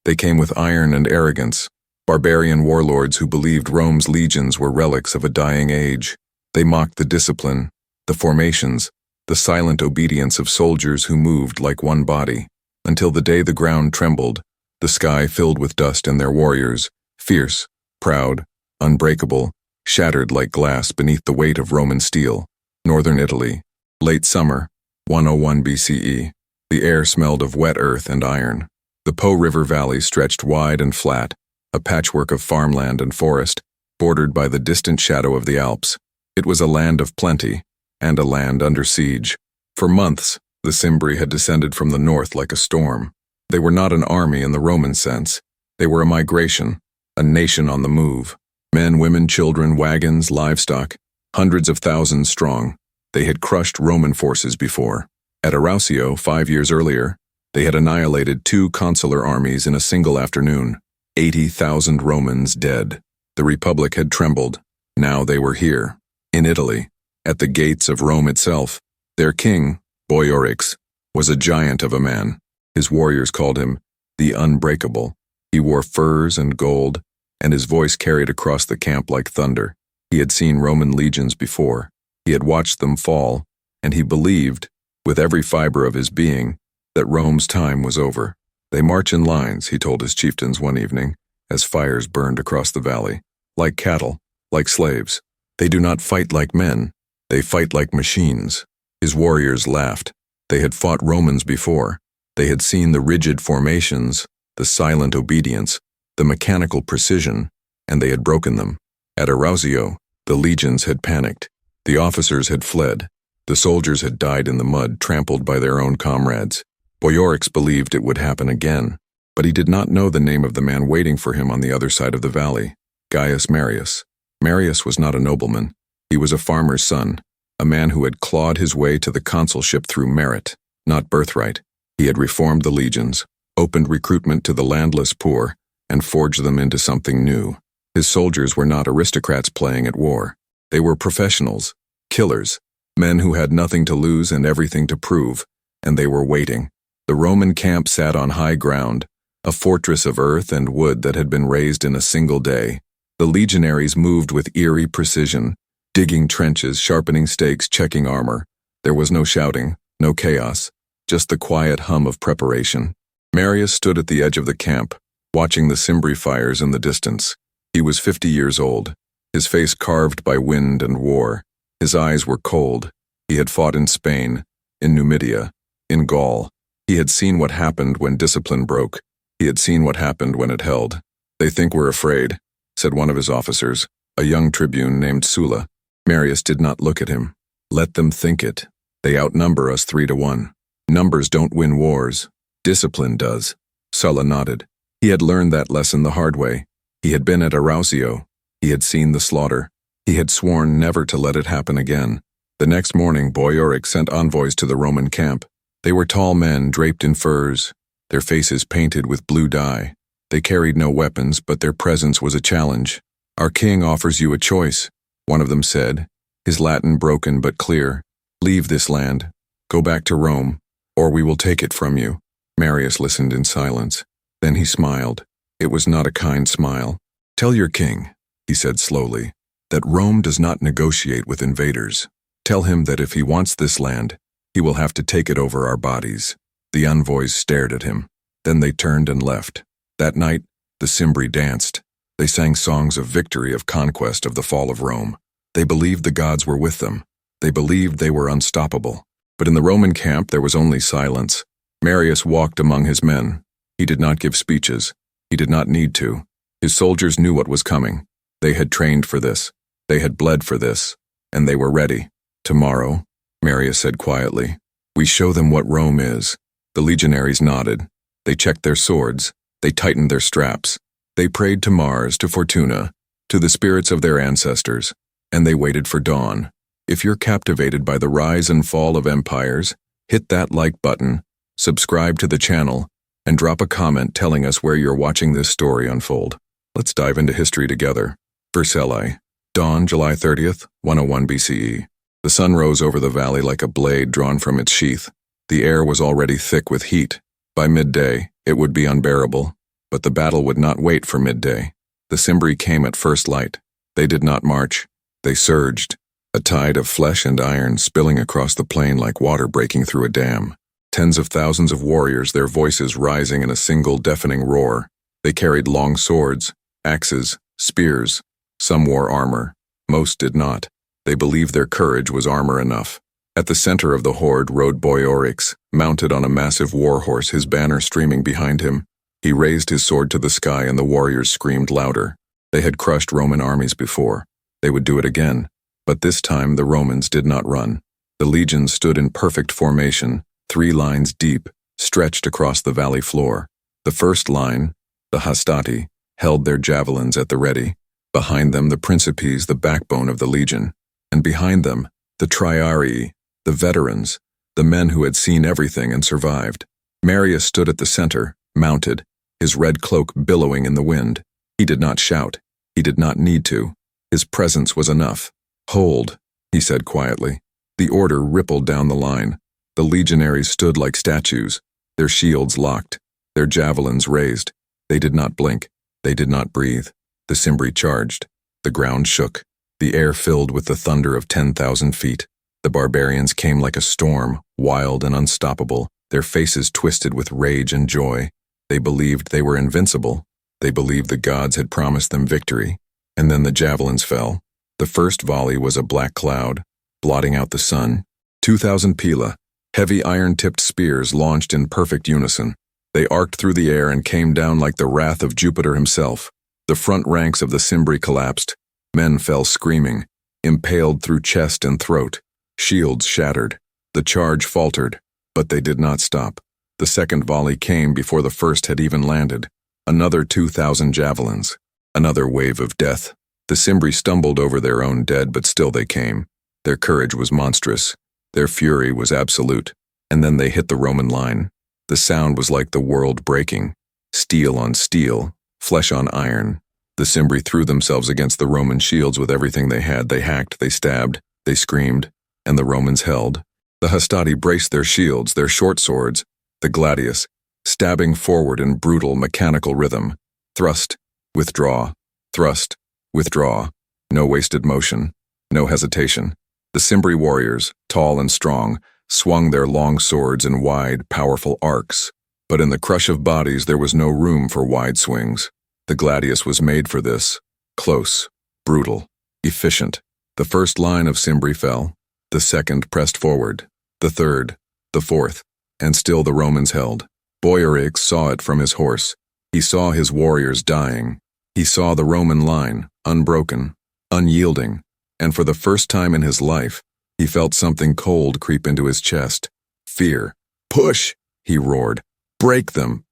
They came with iron and arrogance, barbarian warlords who believed Rome's legions were relics of a dying age. They mocked the discipline, the formations, the silent obedience of soldiers who moved like one body, until the day the ground trembled, the sky filled with dust and their warriors, fierce, proud, unbreakable, shattered like glass beneath the weight of Roman steel. Northern Italy, late summer, 101 BCE. The air smelled of wet earth and iron. The Po River Valley stretched wide and flat, a patchwork of farmland and forest, bordered by the distant shadow of the Alps. It was a land of plenty, and a land under siege. For months, the Cimbri had descended from the north like a storm. They were not an army in the Roman sense. They were a migration, a nation on the move. Men, women, children, wagons, livestock, hundreds of thousands strong. They had crushed Roman forces before. At Arausio, 5 years earlier, they had annihilated 2 consular armies in a single afternoon. 80,000 Romans dead. The Republic had trembled. Now they were here, in Italy, at the gates of Rome itself. Their king, Boiorix, was a giant of a man. His warriors called him the Unbreakable. He wore furs and gold, and his voice carried across the camp like thunder. He had seen Roman legions before. He had watched them fall, and he believed, with every fiber of his being, that Rome's time was over. They march in lines, he told his chieftains one evening, as fires burned across the valley. Like cattle, like slaves. They do not fight like men, they fight like machines. His warriors laughed. They had fought Romans before. They had seen the rigid formations, the silent obedience, the mechanical precision, and they had broken them. At Arausio, the legions had panicked. The officers had fled. The soldiers had died in the mud, trampled by their own comrades. Boiorix believed it would happen again, but he did not know the name of the man waiting for him on the other side of the valley, Gaius Marius. Marius was not a nobleman. He was a farmer's son, a man who had clawed his way to the consulship through merit, not birthright. He had reformed the legions, opened recruitment to the landless poor, and forged them into something new. His soldiers were not aristocrats playing at war. They were professionals, killers, men who had nothing to lose and everything to prove, and they were waiting. The Roman camp sat on high ground, a fortress of earth and wood that had been raised in a single day. The legionaries moved with eerie precision, digging trenches, sharpening stakes, checking armor. There was no shouting, no chaos, just the quiet hum of preparation. Marius stood at the edge of the camp, watching the Cimbri fires in the distance. He was 50 years old, his face carved by wind and war. His eyes were cold. He had fought in Spain, in Numidia, in Gaul. He had seen what happened when discipline broke. He had seen what happened when it held. "They think we're afraid," said one of his officers, a young tribune named Sulla. Marius did not look at him. "Let them think it. They outnumber us 3-1. Numbers don't win wars. Discipline does." Sulla nodded. He had learned that lesson the hard way. He had been at Arausio. He had seen the slaughter. He had sworn never to let it happen again. The next morning, Boiorix sent envoys to the Roman camp. They were tall men draped in furs, their faces painted with blue dye. They carried no weapons, but their presence was a challenge. "Our king offers you a choice," one of them said, his Latin broken but clear. "Leave this land, go back to Rome, or we will take it from you." Marius listened in silence. Then he smiled. It was not a kind smile. "Tell your king," he said slowly, "that Rome does not negotiate with invaders. Tell him that if he wants this land, he will have to take it over our bodies." The envoys stared at him. Then they turned and left. That night, the Cimbri danced. They sang songs of victory, of conquest, of the fall of Rome. They believed the gods were with them. They believed they were unstoppable. But in the Roman camp there was only silence. Marius walked among his men. He did not give speeches. He did not need to. His soldiers knew what was coming. They had trained for this. They had bled for this. And they were ready. "Tomorrow," Marius said quietly, "we show them what Rome is." The legionaries nodded. They checked their swords. They tightened their straps. They prayed to Mars, to Fortuna, to the spirits of their ancestors, and they waited for dawn. If you're captivated by the rise and fall of empires, hit that like button, subscribe to the channel, and drop a comment telling us where you're watching this story unfold. Let's dive into history together. Versailles. Dawn, July 30th, 101 BCE. The sun rose over the valley like a blade drawn from its sheath. The air was already thick with heat. By midday, it would be unbearable. But the battle would not wait for midday. The Cimbri came at first light. They did not march. They surged, a tide of flesh and iron spilling across the plain like water breaking through a dam. Tens of thousands of warriors, their voices rising in a single deafening roar. They carried long swords, axes, spears. Some wore armor. Most did not. They believed their courage was armor enough. At the center of the horde rode Boiorix, mounted on a massive war horse, his banner streaming behind him. He raised his sword to the sky and the warriors screamed louder. They had crushed Roman armies before. They would do it again. But this time the Romans did not run. The legions stood in perfect formation, 3 lines deep, stretched across the valley floor. The first line, the hastati, held their javelins at the ready. Behind them the principes, the backbone of the legion. And behind them, the triarii, the veterans, the men who had seen everything and survived. Marius stood at the center, mounted, his red cloak billowing in the wind. He did not shout. He did not need to. His presence was enough. "Hold," he said quietly. The order rippled down the line. The legionaries stood like statues, their shields locked, their javelins raised. They did not blink. They did not breathe. The Cimbri charged. The ground shook. The air filled with the thunder of 10,000 feet. The barbarians came like a storm, wild and unstoppable, their faces twisted with rage and joy. They believed they were invincible. They believed the gods had promised them victory. And then the javelins fell. The first volley was a black cloud, blotting out the sun. 2,000 pila, heavy iron-tipped spears launched in perfect unison. They arced through the air and came down like the wrath of Jupiter himself. The front ranks of the Cimbri collapsed. Men fell screaming, impaled through chest and throat. Shields shattered. The charge faltered, but they did not stop. The second volley came before the first had even landed. Another 2,000 javelins. Another wave of death. The Cimbri stumbled over their own dead, but still they came. Their courage was monstrous. Their fury was absolute. And then they hit the Roman line. The sound was like the world breaking. Steel on steel, flesh on iron. The Cimbri threw themselves against the Roman shields with everything they had. They hacked, they stabbed, they screamed, and the Romans held. The hastati braced their shields, their short swords, the gladius, stabbing forward in brutal mechanical rhythm. Thrust, withdraw, thrust, withdraw. No wasted motion, no hesitation. The Cimbri warriors, tall and strong, swung their long swords in wide, powerful arcs. But in the crush of bodies there was no room for wide swings. The gladius was made for this. Close, brutal, efficient. The first line of Cimbri fell. The second pressed forward. The third, the fourth, and still the Romans held. Boiorix saw it from his horse. He saw his warriors dying. He saw the Roman line, unbroken, unyielding, and for the first time in his life, he felt something cold creep into his chest. Fear. "Push!" he roared. Break them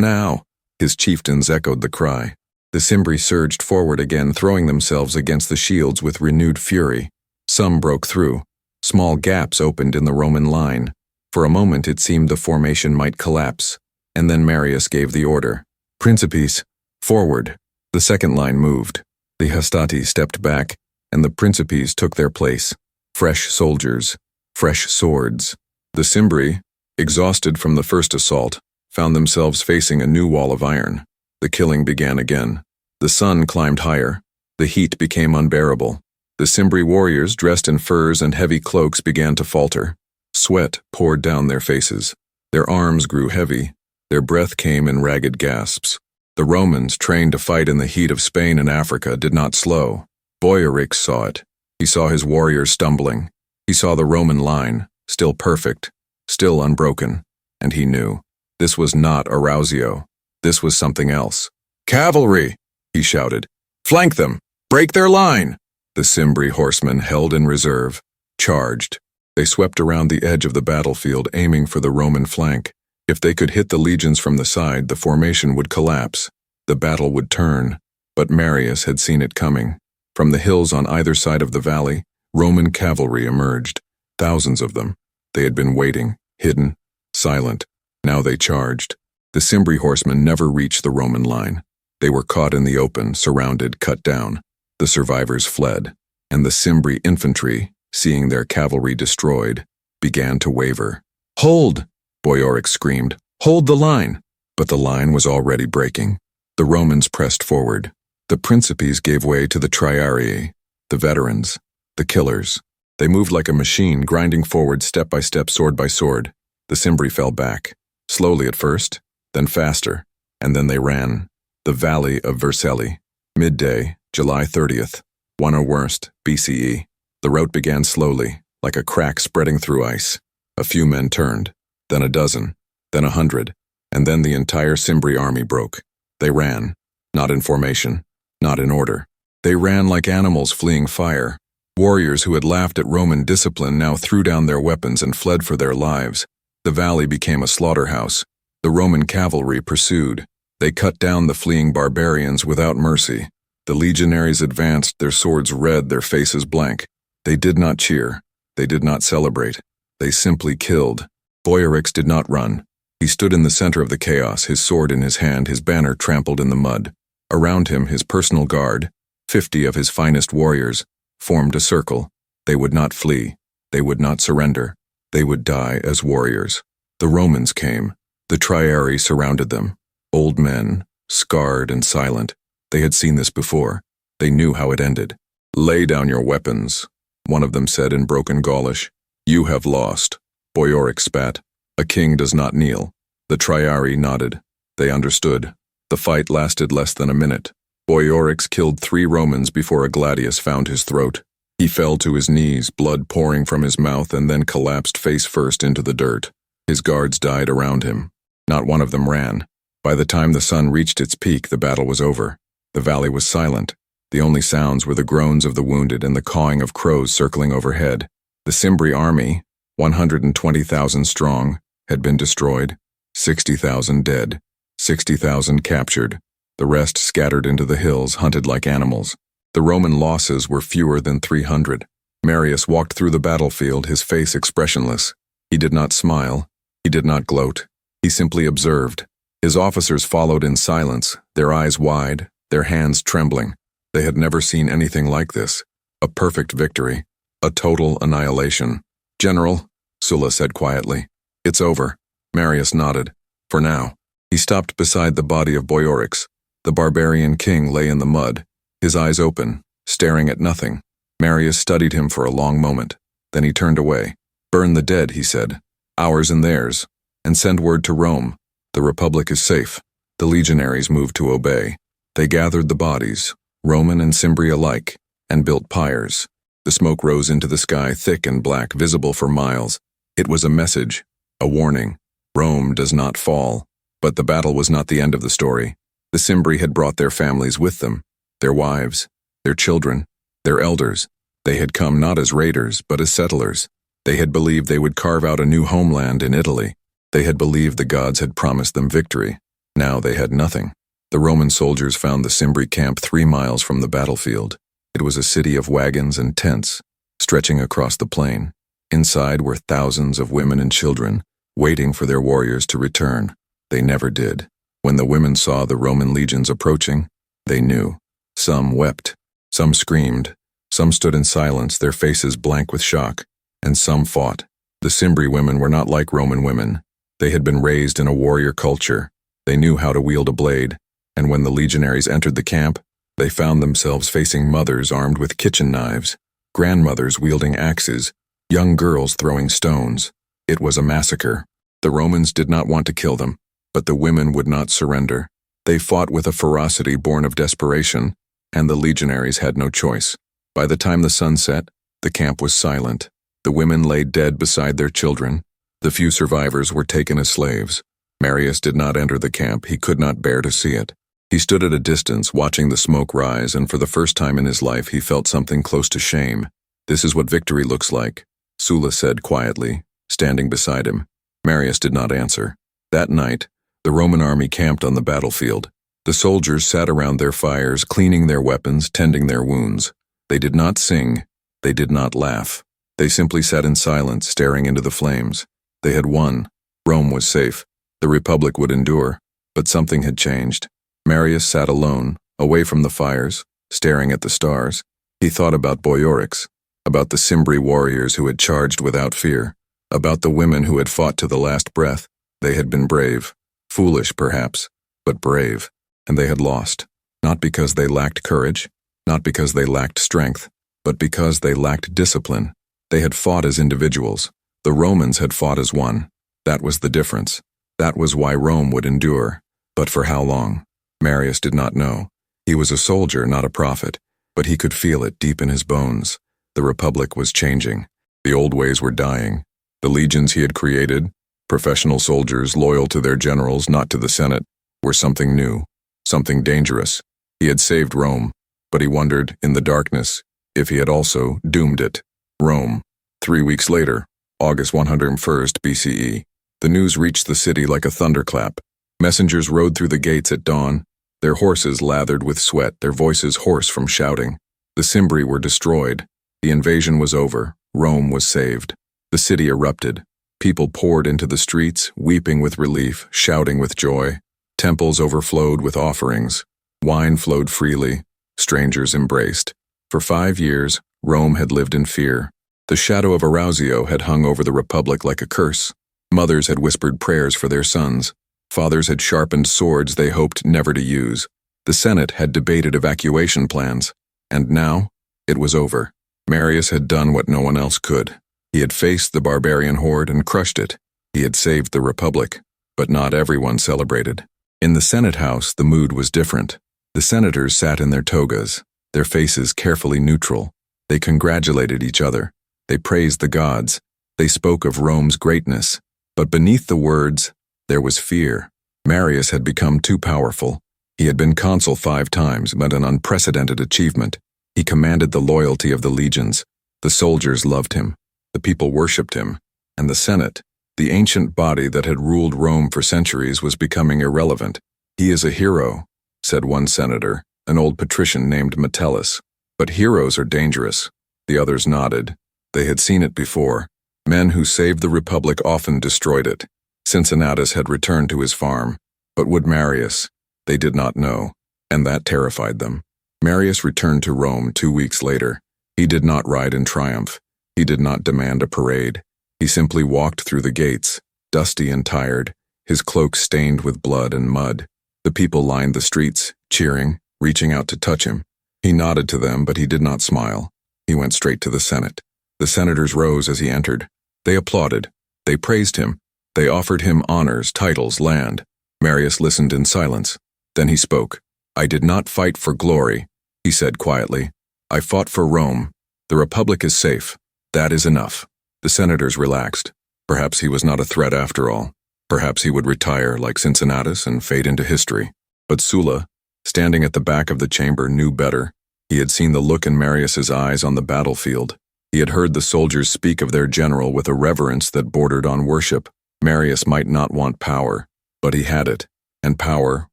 now!" His chieftains echoed the cry. The Cimbri surged forward again, throwing themselves against the shields with renewed fury. Some broke through. Small gaps opened in the Roman line. For a moment it seemed the formation might collapse, and then Marius gave the order. "Principes, forward!" The second line moved. The hastati stepped back, and the principes took their place. Fresh soldiers, fresh swords. The Cimbri, exhausted from the first assault, found themselves facing a new wall of iron. The killing began again. The sun climbed higher. The heat became unbearable. The Cimbri warriors, dressed in furs and heavy cloaks, began to falter. Sweat poured down their faces. Their arms grew heavy. Their breath came in ragged gasps. The Romans, trained to fight in the heat of Spain and Africa, did not slow. Boiorix saw it. He saw his warriors stumbling. He saw the Roman line, still perfect, still unbroken, and he knew. This was not Arausio. This was something else. "Cavalry!" he shouted. "Flank them! Break their line!" The Cimbri horsemen, held in reserve, charged. They swept around the edge of the battlefield, aiming for the Roman flank. If they could hit the legions from the side, the formation would collapse. The battle would turn. But Marius had seen it coming. From the hills on either side of the valley, Roman cavalry emerged. Thousands of them. They had been waiting, hidden, silent. Now they charged. The Cimbri horsemen never reached the Roman line. They were caught in the open, surrounded, cut down. The survivors fled, and the Cimbri infantry, seeing their cavalry destroyed, began to waver. "Hold!" Boiorix screamed. "Hold the line!" But the line was already breaking. The Romans pressed forward. The principes gave way to the triarii, the veterans, the killers. They moved like a machine, grinding forward step by step, sword by sword. The Cimbri fell back, slowly at first, then faster, and then they ran. The Valley of Vercelli. Midday, July 30th, 10 worst, BCE. The rout began slowly, like a crack spreading through ice. A few men turned, then a dozen, then 100, and then the entire Cimbri army broke. They ran, not in formation, not in order. They ran like animals fleeing fire. Warriors who had laughed at Roman discipline now threw down their weapons and fled for their lives. The valley became a slaughterhouse. The Roman cavalry pursued. They cut down the fleeing barbarians without mercy. The legionaries advanced, their swords red, their faces blank. They did not cheer. They did not celebrate. They simply killed. Boiorix did not run. He stood in the center of the chaos, his sword in his hand, his banner trampled in the mud. Around him, his personal guard, 50 of his finest warriors, formed a circle. They would not flee. They would not surrender. They would die as warriors. The Romans came. The triarii surrounded them. Old men, scarred and silent. They had seen this before. They knew how it ended. "Lay down your weapons," one of them said in broken Gaulish. "You have lost." Boiorix spat. "A king does not kneel." The triarii nodded. They understood. The fight lasted less than a minute. Boiorix killed 3 Romans before a gladius found his throat. He fell to his knees, blood pouring from his mouth, and then collapsed face first into the dirt. His guards died around him. Not one of them ran. By the time the sun reached its peak, the battle was over. The valley was silent. The only sounds were the groans of the wounded and the cawing of crows circling overhead. The Cimbri army, 120,000 strong, had been destroyed. 60,000 dead. 60,000 captured. The rest scattered into the hills, hunted like animals. The Roman losses were fewer than 300. Marius walked through the battlefield, his face expressionless. He did not smile. He did not gloat. He simply observed. His officers followed in silence, their eyes wide, their hands trembling. They had never seen anything like this. A perfect victory. A total annihilation. "General," Sulla said quietly, "it's over." Marius nodded. "For now." He stopped beside the body of Boiorix. The barbarian king lay in the mud, his eyes open, staring at nothing. Marius studied him for a long moment. Then he turned away. "Burn the dead," he said, "ours and theirs, and send word to Rome. The Republic is safe." The legionaries moved to obey. They gathered the bodies, Roman and Cimbri alike, and built pyres. The smoke rose into the sky, thick and black, visible for miles. It was a message, a warning. Rome does not fall. But the battle was not the end of the story. The Cimbri had brought their families with them, their wives, their children, their elders. They had come not as raiders, but as settlers. They had believed they would carve out a new homeland in Italy. They had believed the gods had promised them victory. Now they had nothing. The Roman soldiers found the Cimbri camp 3 miles from the battlefield. It was a city of wagons and tents, stretching across the plain. Inside were thousands of women and children, waiting for their warriors to return. They never did. When the women saw the Roman legions approaching, they knew. Some wept, some screamed, some stood in silence, their faces blank with shock, and some fought. The Cimbri women were not like Roman women. They had been raised in a warrior culture. They knew how to wield a blade, and when the legionaries entered the camp, they found themselves facing mothers armed with kitchen knives, grandmothers wielding axes, young girls throwing stones. It was a massacre. The Romans did not want to kill them, but the women would not surrender. They fought with a ferocity born of desperation, and the legionaries had no choice. By the time the sun set, the camp was silent. The women lay dead beside their children. The few survivors were taken as slaves. Marius did not enter the camp. He could not bear to see it. He stood at a distance, watching the smoke rise, and for the first time in his life he felt something close to shame. "This is what victory looks like," Sulla said quietly, standing beside him. Marius did not answer. That night, the Roman army camped on the battlefield. The soldiers sat around their fires, cleaning their weapons, tending their wounds. They did not sing. They did not laugh. They simply sat in silence, staring into the flames. They had won. Rome was safe. The Republic would endure. But something had changed. Marius sat alone, away from the fires, staring at the stars. He thought about Boiorix, about the Cimbri warriors who had charged without fear, about the women who had fought to the last breath. They had been brave. Foolish, perhaps, but brave. And they had lost. Not because they lacked courage, not because they lacked strength, but because they lacked discipline. They had fought as individuals. The Romans had fought as one. That was the difference. That was why Rome would endure. But for how long? Marius did not know. He was a soldier, not a prophet, but he could feel it deep in his bones. The Republic was changing. The old ways were dying. The legions he had created, professional soldiers loyal to their generals, not to the Senate, were something new, something dangerous. He had saved Rome, but he wondered, in the darkness, if he had also doomed it. Rome. 3 weeks later, August 101st BCE, the news reached the city like a thunderclap. Messengers rode through the gates at dawn, their horses lathered with sweat, their voices hoarse from shouting. The Cimbri were destroyed. The invasion was over. Rome was saved. The city erupted. People poured into the streets, weeping with relief, shouting with joy. Temples overflowed with offerings. Wine flowed freely. Strangers embraced. For 5 years, Rome had lived in fear. The shadow of Arausio had hung over the Republic like a curse. Mothers had whispered prayers for their sons. Fathers had sharpened swords they hoped never to use. The Senate had debated evacuation plans. And now, it was over. Marius had done what no one else could. He had faced the barbarian horde and crushed it. He had saved the Republic. But not everyone celebrated. In the Senate House, the mood was different. The senators sat in their togas, their faces carefully neutral. They congratulated each other. They praised the gods. They spoke of Rome's greatness. But beneath the words, there was fear. Marius had become too powerful. He had been consul 5 times, but an unprecedented achievement. He commanded the loyalty of the legions. The soldiers loved him. The people worshipped him. And the Senate, the ancient body that had ruled Rome for centuries, was becoming irrelevant. "He is a hero," said one senator, an old patrician named Metellus. "But heroes are dangerous." The others nodded. They had seen it before. Men who saved the Republic often destroyed it. Cincinnatus had returned to his farm. But would Marius? They did not know, and that terrified them. Marius returned to Rome 2 weeks later. He did not ride in triumph. He did not demand a parade. He simply walked through the gates, dusty and tired, his cloak stained with blood and mud. The people lined the streets, cheering, reaching out to touch him. He nodded to them, but he did not smile. He went straight to the Senate. The senators rose as he entered. They applauded. They praised him. They offered him honors, titles, land. Marius listened in silence. Then he spoke. "I did not fight for glory," he said quietly. "I fought for Rome. The Republic is safe. That is enough." The senators relaxed. Perhaps he was not a threat after all. Perhaps he would retire like Cincinnatus and fade into history. But Sulla, standing at the back of the chamber, knew better. He had seen the look in Marius's eyes on the battlefield. He had heard the soldiers speak of their general with a reverence that bordered on worship. Marius might not want power, but he had it. And power,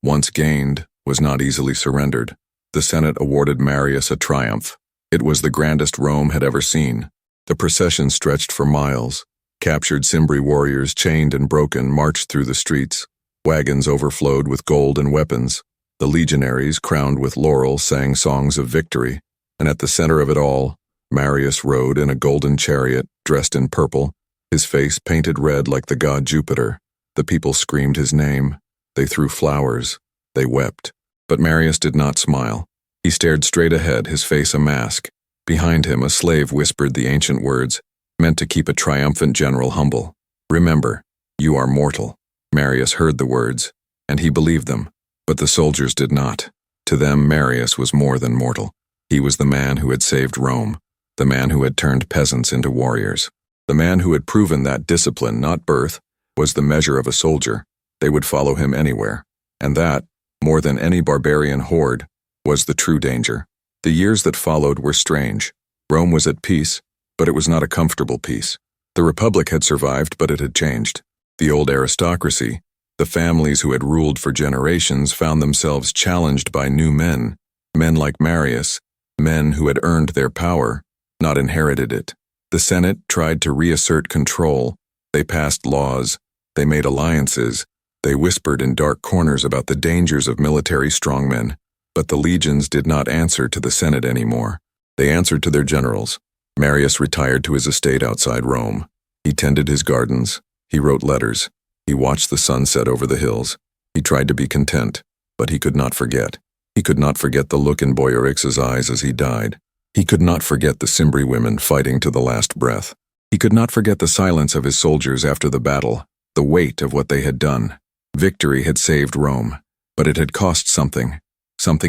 once gained, was not easily surrendered. The Senate awarded Marius a triumph. It was the grandest Rome had ever seen. The procession stretched for miles. Captured Cimbri warriors, chained and broken, marched through the streets. Wagons overflowed with gold and weapons. The legionaries, crowned with laurel, sang songs of victory. And at the center of it all, Marius rode in a golden chariot, dressed in purple, his face painted red like the god Jupiter. The people screamed his name. They threw flowers. They wept. But Marius did not smile. He stared straight ahead, his face a mask. Behind him, a slave whispered the ancient words, meant to keep a triumphant general humble. "Remember, you are mortal." Marius heard the words, and he believed them. But the soldiers did not. To them, Marius was more than mortal. He was the man who had saved Rome, the man who had turned peasants into warriors, the man who had proven that discipline, not birth, was the measure of a soldier. They would follow him anywhere. And that, more than any barbarian horde, was the true danger. The years that followed were strange. Rome was at peace, but it was not a comfortable peace. The Republic had survived, but it had changed. The old aristocracy, the families who had ruled for generations, found themselves challenged by new men, men like Marius, men who had earned their power, not inherited it. The Senate tried to reassert control. They passed laws. They made alliances. They whispered in dark corners about the dangers of military strongmen. But the legions did not answer to the Senate anymore. They answered to their generals. Marius retired to his estate outside Rome. He tended his gardens. He wrote letters. He watched the sun set over the hills. He tried to be content, but he could not forget. He could not forget the look in Boiorix's eyes as he died. He could not forget the Cimbri women fighting to the last breath. He could not forget the silence of his soldiers after the battle, the weight of what they had done. Victory had saved Rome, but it had cost something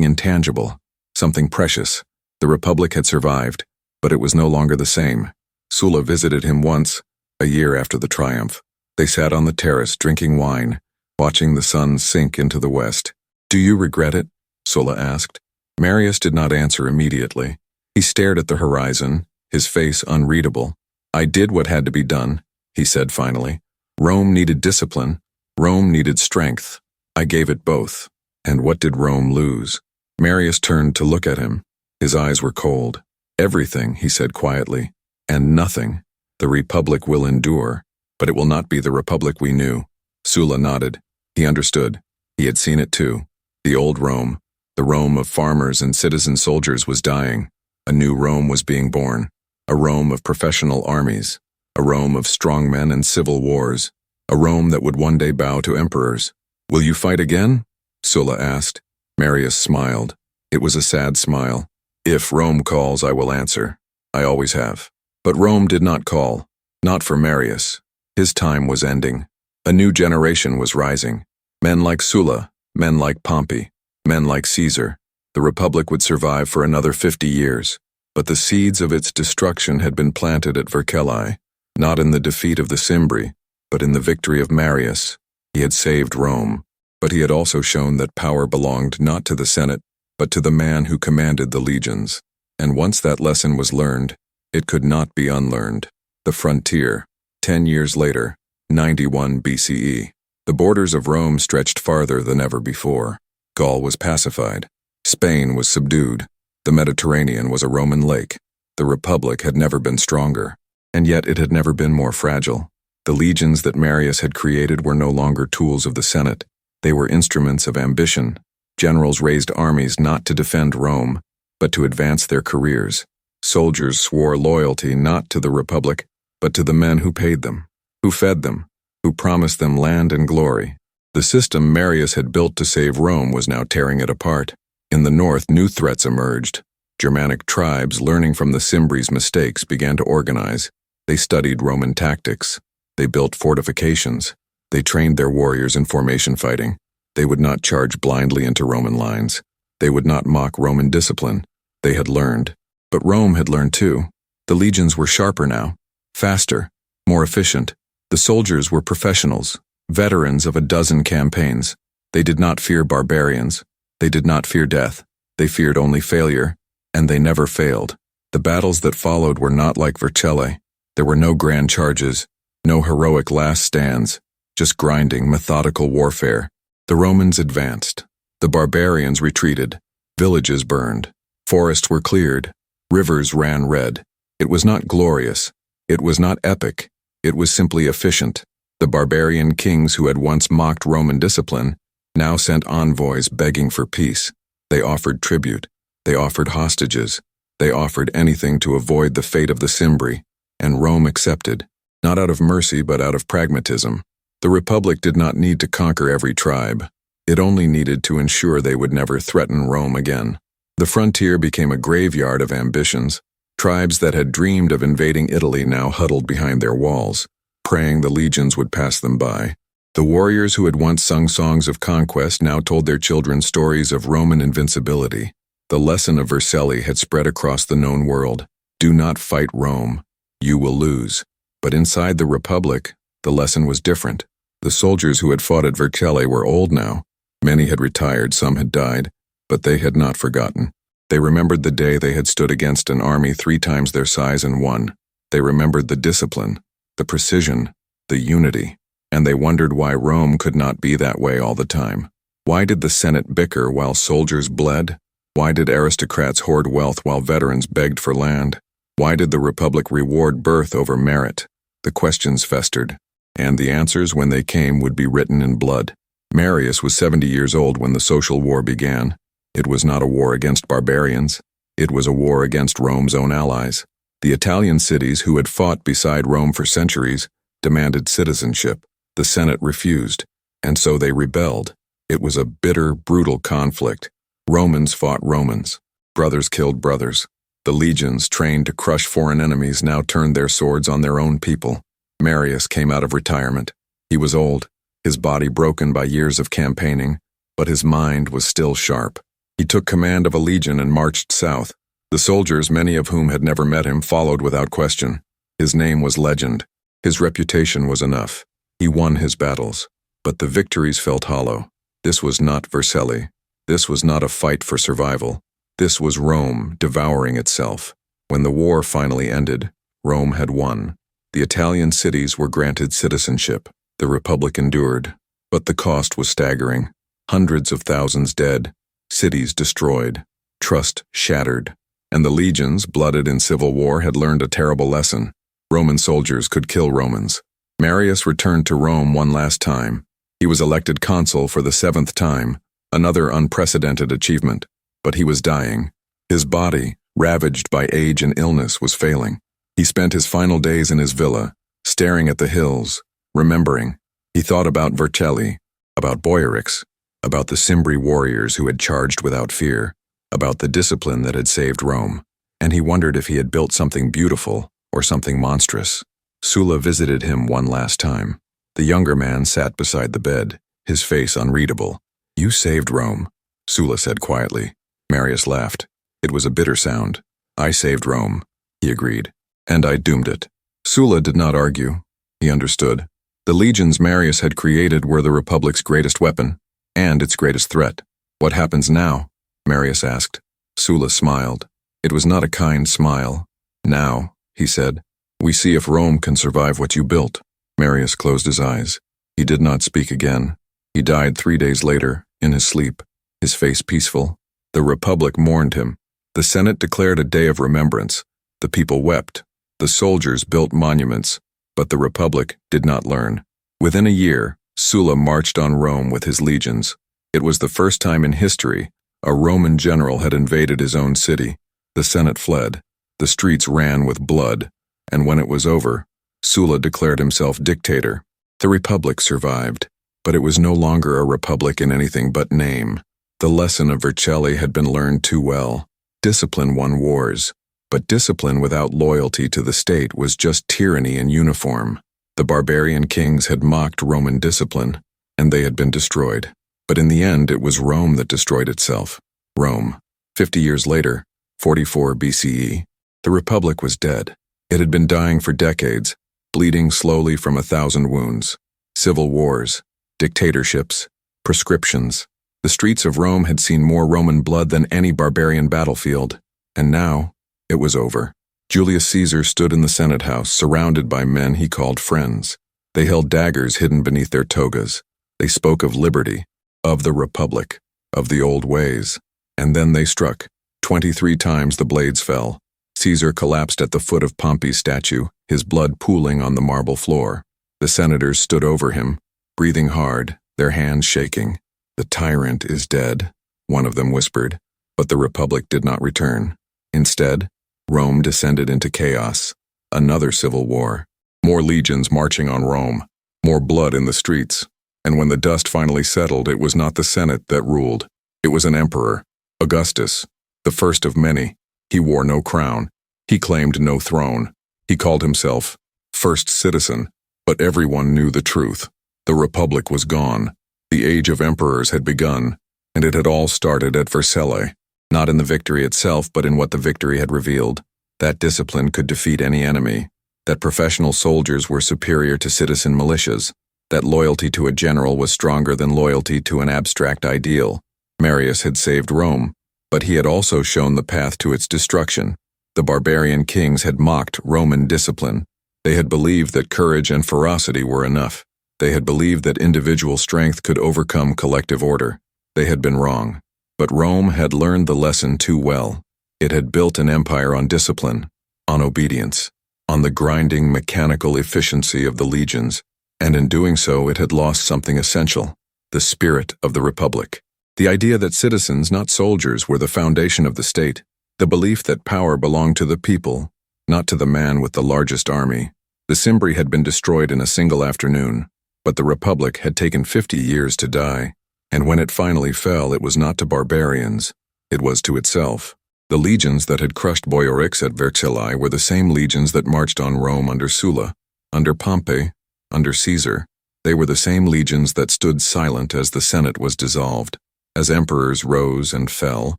intangible, something precious. The Republic had survived, but it was no longer the same. Sulla visited him once, a year after the triumph. They sat on the terrace drinking wine, watching the sun sink into the west. "Do you regret it?" Sulla asked. Marius did not answer immediately. He stared at the horizon, his face unreadable. "I did what had to be done," he said finally. "Rome needed discipline. Rome needed strength. I gave it both. And what did Rome lose?" Marius turned to look at him. His eyes were cold. "Everything," he said quietly, "and nothing. The Republic will endure, but it will not be the Republic we knew." Sulla nodded. He understood. He had seen it too. The old Rome, the Rome of farmers and citizen soldiers, was dying. A new Rome was being born. A Rome of professional armies. A Rome of strong men and civil wars. A Rome that would one day bow to emperors. "Will you fight again?" Sulla asked. Marius smiled. It was a sad smile. "If Rome calls, I will answer. I always have." But Rome did not call. Not for Marius. His time was ending. A new generation was rising. Men like Sulla, men like Pompey, men like Caesar. The Republic would survive for another 50 years. But the seeds of its destruction had been planted at Vercellae, not in the defeat of the Cimbri, but in the victory of Marius. He had saved Rome, but he had also shown that power belonged not to the Senate, but to the man who commanded the legions. And once that lesson was learned, it could not be unlearned. The frontier, 10 years later, 91 BCE. The borders of Rome stretched farther than ever before. Gaul was pacified. Spain was subdued. The Mediterranean was a Roman lake. The Republic had never been stronger, and yet it had never been more fragile. The legions that Marius had created were no longer tools of the Senate. They were instruments of ambition. Generals raised armies not to defend Rome, but to advance their careers. Soldiers swore loyalty not to the Republic, but to the men who paid them, who fed them, who promised them land and glory. The system Marius had built to save Rome was now tearing it apart. In the north, new threats emerged. Germanic tribes, learning from the Cimbri's mistakes, began to organize. They studied Roman tactics. They built fortifications. They trained their warriors in formation fighting. They would not charge blindly into Roman lines. They would not mock Roman discipline. They had learned. But Rome had learned too. The legions were sharper now, faster, more efficient. The soldiers were professionals, veterans of a dozen campaigns. They did not fear barbarians. They did not fear death. They feared only failure, and they never failed. The battles that followed were not like Vercellae. There were no grand charges, no heroic last stands, just grinding, methodical warfare. The Romans advanced. The barbarians retreated. Villages burned. Forests were cleared. Rivers ran red. It was not glorious. It was not epic. It was simply efficient. The barbarian kings who had once mocked Roman discipline now sent envoys begging for peace. They offered tribute. They offered hostages. They offered anything to avoid the fate of the Cimbri, and Rome accepted, not out of mercy but out of pragmatism. The Republic did not need to conquer every tribe. It only needed to ensure they would never threaten Rome again. The frontier became a graveyard of ambitions. Tribes that had dreamed of invading Italy now huddled behind their walls, praying the legions would pass them by. The warriors who had once sung songs of conquest now told their children stories of Roman invincibility. The lesson of Vercellae had spread across the known world. Do not fight Rome. You will lose. But inside the Republic, the lesson was different. The soldiers who had fought at Vercellae were old now. Many had retired, some had died, but they had not forgotten. They remembered the day they had stood against an army 3 times their size and won. They remembered the discipline, the precision, the unity, and they wondered why Rome could not be that way all the time. Why did the Senate bicker while soldiers bled? Why did aristocrats hoard wealth while veterans begged for land? Why did the Republic reward birth over merit? The questions festered, and the answers, when they came, would be written in blood. Marius was 70 years old when the social war began. It was not a war against barbarians. It was a war against Rome's own allies. The Italian cities, who had fought beside Rome for centuries, demanded citizenship. The Senate refused, and so they rebelled. It was a bitter, brutal conflict. Romans fought Romans. Brothers killed brothers. The legions, trained to crush foreign enemies, now turned their swords on their own people. Marius came out of retirement. He was old, his body broken by years of campaigning, but his mind was still sharp. He took command of a legion and marched south. The soldiers, many of whom had never met him, followed without question. His name was legend. His reputation was enough. He won his battles. But the victories felt hollow. This was not Vercelli. This was not a fight for survival. This was Rome devouring itself. When the war finally ended, Rome had won. The Italian cities were granted citizenship. The Republic endured. But the cost was staggering. Hundreds of thousands dead, cities destroyed, trust shattered. And the legions, blooded in civil war, had learned a terrible lesson. Roman soldiers could kill Romans. Marius returned to Rome one last time. He was elected consul for the 7th time, another unprecedented achievement. But he was dying. His body, ravaged by age and illness, was failing. He spent his final days in his villa, staring at the hills, remembering. He thought about Vercelli, about Boiarix, about the Cimbri warriors who had charged without fear, about the discipline that had saved Rome, and he wondered if he had built something beautiful or something monstrous. Sulla visited him one last time. The younger man sat beside the bed, his face unreadable. "You saved Rome," Sulla said quietly. Marius laughed. It was a bitter sound. "I saved Rome," he agreed. "And I doomed it." Sulla did not argue. He understood. The legions Marius had created were the Republic's greatest weapon, and its greatest threat. "What happens now?" Marius asked. Sulla smiled. It was not a kind smile. "Now," he said, "we see if Rome can survive what you built." Marius closed his eyes. He did not speak again. He died 3 days later, in his sleep, his face peaceful. The Republic mourned him. The Senate declared a day of remembrance. The people wept. The soldiers built monuments. But the Republic did not learn. Within a year, Sulla marched on Rome with his legions. It was the first time in history a Roman general had invaded his own city. The Senate fled. The streets ran with blood. And when it was over, Sulla declared himself dictator. The Republic survived. But it was no longer a republic in anything but name. The lesson of Vercelli had been learned too well. Discipline won wars. But discipline without loyalty to the state was just tyranny in uniform. The barbarian kings had mocked Roman discipline, and they had been destroyed. But in the end, it was Rome that destroyed itself. Rome. 50 years later, 44 BCE, the Republic was dead. It had been dying for decades, bleeding slowly from 1,000 wounds. Civil wars, dictatorships, proscriptions. The streets of Rome had seen more Roman blood than any barbarian battlefield. And now, it was over. Julius Caesar stood in the Senate house, surrounded by men he called friends. They held daggers hidden beneath their togas. They spoke of liberty, of the Republic, of the old ways. And then they struck. 23 times the blades fell. Caesar collapsed at the foot of Pompey's statue, his blood pooling on the marble floor. The senators stood over him, breathing hard, their hands shaking. "The tyrant is dead," one of them whispered, but the Republic did not return. Instead, Rome descended into chaos. Another civil war. More legions marching on Rome. More blood in the streets. And when the dust finally settled, it was not the Senate that ruled. It was an emperor, Augustus, the first of many. He wore no crown. He claimed no throne. He called himself first citizen. But everyone knew the truth. The Republic was gone. The age of emperors had begun, and it had all started at Vercelli. Not in the victory itself, but in what the victory had revealed. That discipline could defeat any enemy. That professional soldiers were superior to citizen militias. That loyalty to a general was stronger than loyalty to an abstract ideal. Marius had saved Rome, but he had also shown the path to its destruction. The barbarian kings had mocked Roman discipline. They had believed that courage and ferocity were enough. They had believed that individual strength could overcome collective order. They had been wrong. But Rome had learned the lesson too well. It had built an empire on discipline, on obedience, on the grinding mechanical efficiency of the legions, and in doing so it had lost something essential, the spirit of the Republic. The idea that citizens, not soldiers, were the foundation of the state, the belief that power belonged to the people, not to the man with the largest army. The Cimbri had been destroyed in a single afternoon, but the Republic had taken 50 years to die. And when it finally fell, it was not to barbarians, it was to itself. The legions that had crushed Boiorix at Vercellae were the same legions that marched on Rome under Sulla, under Pompey, under Caesar. They were the same legions that stood silent as the Senate was dissolved, as emperors rose and fell,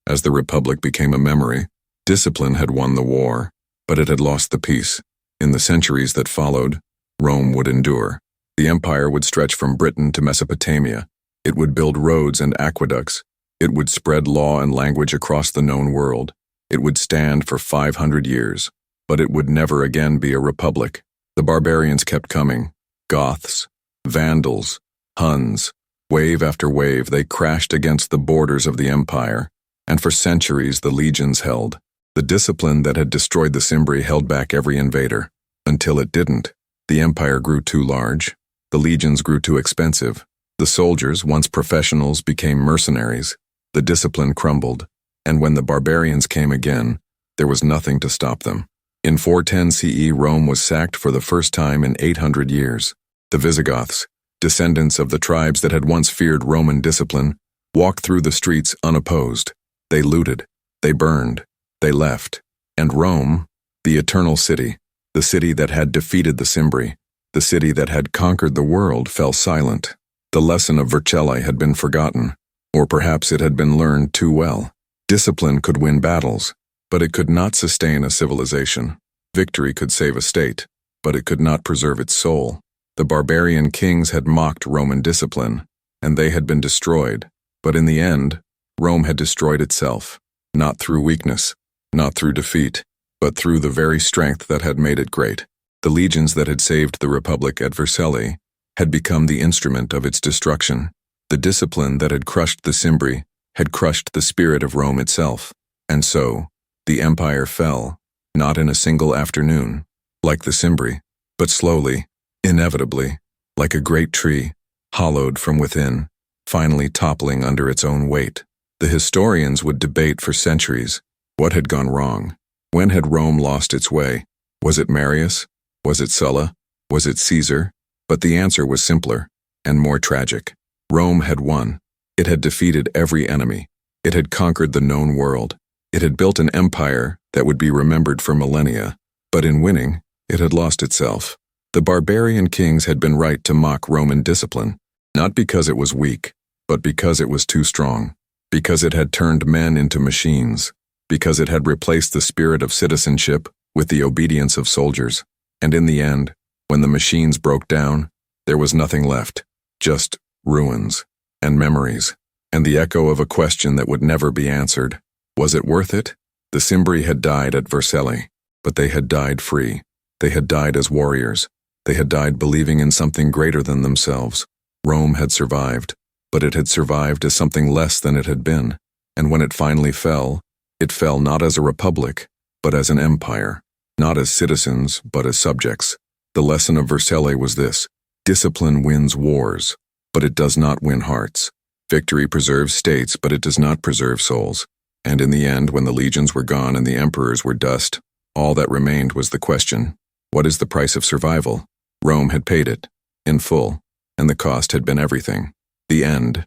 as the Republic became a memory. Discipline had won the war, but it had lost the peace. In the centuries that followed, Rome would endure. The empire would stretch from Britain to Mesopotamia. It would build roads and aqueducts. It would spread law and language across the known world. It would stand for 500 years, but it would never again be a republic. The barbarians kept coming. Goths, Vandals, Huns. Wave after wave, they crashed against the borders of the empire, and for centuries the legions held. The discipline that had destroyed the Cimbri held back every invader. Until it didn't. The empire grew too large. The legions grew too expensive. The soldiers, once professionals, became mercenaries. The discipline crumbled, and when the barbarians came again, there was nothing to stop them. In 410 CE, Rome was sacked for the first time in 800 years. The Visigoths, descendants of the tribes that had once feared Roman discipline, walked through the streets unopposed. They looted, they burned, they left. And Rome, the eternal city, the city that had defeated the Cimbri, the city that had conquered the world, fell silent. The lesson of Vercellae had been forgotten, or perhaps it had been learned too well. Discipline could win battles, but it could not sustain a civilization. Victory could save a state, but it could not preserve its soul. The barbarian kings had mocked Roman discipline, and they had been destroyed. But in the end, Rome had destroyed itself, not through weakness, not through defeat, but through the very strength that had made it great. The legions that had saved the Republic at Vercellae had become the instrument of its destruction. The discipline that had crushed the Cimbri had crushed the spirit of Rome itself. And so, the empire fell, not in a single afternoon, like the Cimbri, but slowly, inevitably, like a great tree, hollowed from within, finally toppling under its own weight. The historians would debate for centuries what had gone wrong. When had Rome lost its way? Was it Marius? Was it Sulla? Was it Caesar? But the answer was simpler and more tragic. Rome had won. It had defeated every enemy. It had conquered the known world. It had built an empire that would be remembered for millennia. But in winning, it had lost itself. The barbarian kings had been right to mock Roman discipline, not because it was weak, but because it was too strong, because it had turned men into machines, because it had replaced the spirit of citizenship with the obedience of soldiers. And in the end, when the machines broke down, there was nothing left, just ruins and memories, and the echo of a question that would never be answered. Was it worth it? The Cimbri had died at Vercellae, but they had died free. They had died as warriors. They had died believing in something greater than themselves. Rome had survived, but it had survived as something less than it had been. And when it finally fell, it fell not as a republic, but as an empire, not as citizens, but as subjects. The lesson of Vercellae was this: discipline wins wars, but it does not win hearts. Victory preserves states, but it does not preserve souls. And in the end, when the legions were gone and the emperors were dust, all that remained was the question: what is the price of survival? Rome had paid it, in full, and the cost had been everything. The end.